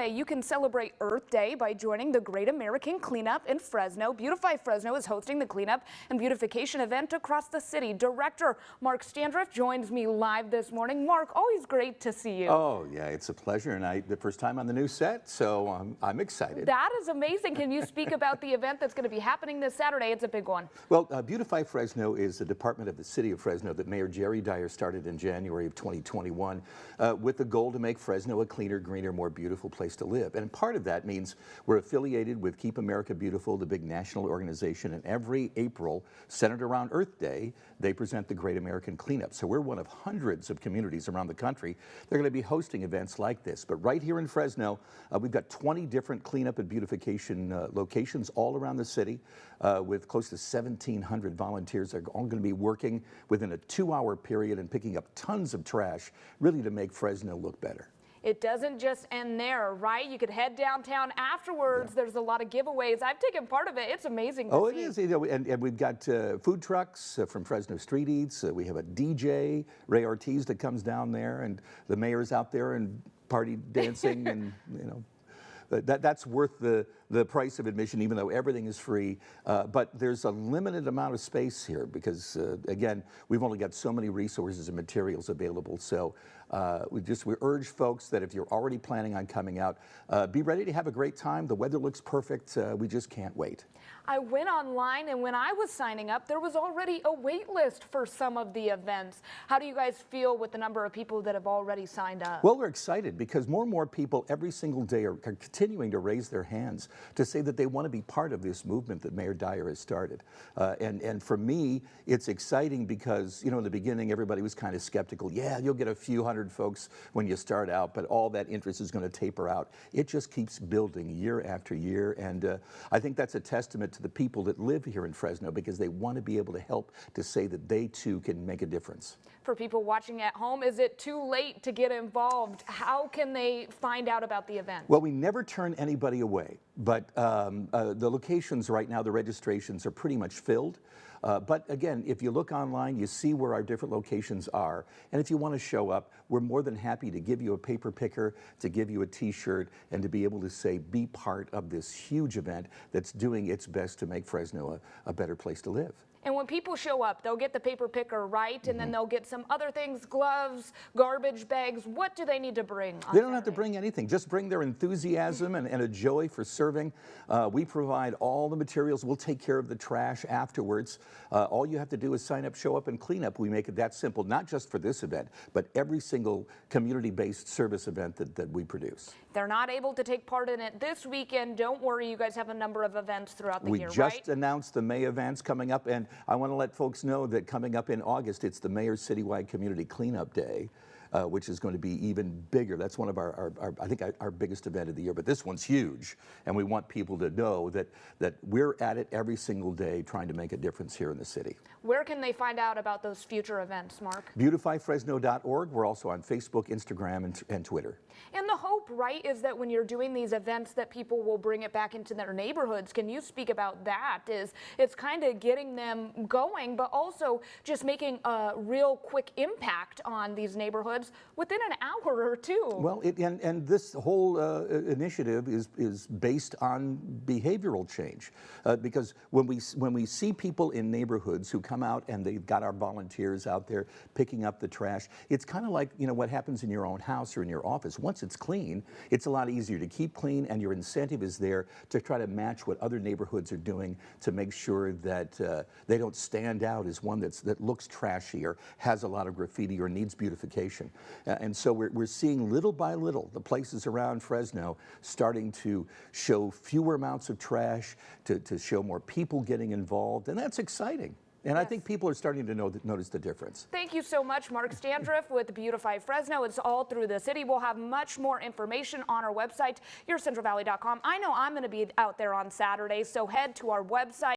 Saturday, you can celebrate Earth Day by joining the Great American Cleanup in Fresno. Beautify Fresno is hosting the cleanup and beautification event across the city. Director Mark Standriff joins me live this morning. Mark, always great to see you. Oh, yeah, it's a pleasure, and the first time on the new set, so I'm excited. That is amazing. Can you speak about the event that's going to be happening this Saturday? It's a big one. Well, Beautify Fresno is the department of the city of Fresno that Mayor Jerry Dyer started in January of 2021 with the goal to make Fresno a cleaner, greener, more beautiful place to live. And part of that means we're affiliated with Keep America Beautiful, the big national organization, and every April, centered around Earth Day, they present the Great American Cleanup. So we're one of hundreds of communities around the country. They're going to be hosting events like this. But right here in Fresno, we've got 20 different cleanup and beautification locations all around the city with close to 1,700 volunteers. They're all going to be working within a 2-hour period and picking up tons of trash, really to make Fresno look better. It doesn't just end there, right? You could head downtown afterwards. Yeah. There's a lot of giveaways. I've taken part of it. It's amazing to see. Oh, it is. You know, and we've got food trucks from Fresno Street Eats. We have a DJ, Ray Ortiz, that comes down there, and the mayor's out there and party dancing, and you know. That's worth the price of admission, even though everything is free. But there's a limited amount of space here because, again, we've only got so many resources and materials available. So we urge folks that if you're already planning on coming out, be ready to have a great time. The weather looks perfect. We just can't wait. I went online, and when I was signing up, there was already a wait list for some of the events. How do you guys feel with the number of people that have already signed up? Well, we're excited because more and more people every single day are continuing to raise their hands to say that they want to be part of this movement that Mayor Dyer has started. And for me, it's exciting because, you know, in the beginning, everybody was kind of skeptical. Yeah, you'll get a few hundred folks when you start out, but all that interest is going to taper out. It just keeps building year after year. And I think that's a testament to the people that live here in Fresno because they want to be able to help to say that they too can make a difference. For people watching at home, is it too late to get involved? How can they find out about the event? Well, we never turn anybody away, but the locations right now, the registrations are pretty much filled. But again, if you look online, you see where our different locations are. And if you want to show up, we're more than happy to give you a paper picker, to give you a t-shirt, and to be able to say, be part of this huge event that's doing its best to make Fresno a better place to live. And when people show up, they'll get the paper picker, right? And then they'll get some other things, gloves, garbage bags. What do they need to bring? They don't have to bring anything. Just bring their enthusiasm and a joy for serving. We provide all the materials. We'll take care of the trash afterwards. All you have to do is sign up, show up, and clean up. We make it that simple, not just for this event, but every single community-based service event that we produce. They're not able to take part in it this weekend. Don't worry, you guys have a number of events throughout the year, right? We just announced the May events coming up, and I want to let folks know that coming up in August, it's the Mayor's Citywide Community Cleanup Day, which is going to be even bigger. That's one of I think our biggest event of the year, but this one's huge, and we want people to know that we're at it every single day trying to make a difference here in the city. Where can they find out about those future events, Mark? BeautifyFresno.org. We're also on Facebook, Instagram, and Twitter. And the hope, right, is that when you're doing these events that people will bring it back into their neighborhoods. Can you speak about that? It's kind of getting them going, but also just making a real quick impact on these neighborhoods within an hour or two. Well, and this whole initiative is based on behavioral change because when we see people in neighborhoods who come out and they've got our volunteers out there picking up the trash, it's kind of like, you know, what happens in your own house or in your office. Once it's clean, it's a lot easier to keep clean, and your incentive is there to try to match what other neighborhoods are doing to make sure that they don't stand out as one that looks trashy or has a lot of graffiti or needs beautification. And so we're seeing little by little the places around Fresno starting to show fewer amounts of trash, to show more people getting involved, and that's exciting. And yes. I think people are starting to notice the difference. Thank you so much, Mark Standriff with Beautify Fresno. It's all through the city. We'll have much more information on our website, yourcentralvalley.com. I know I'm going to be out there on Saturday, so head to our website.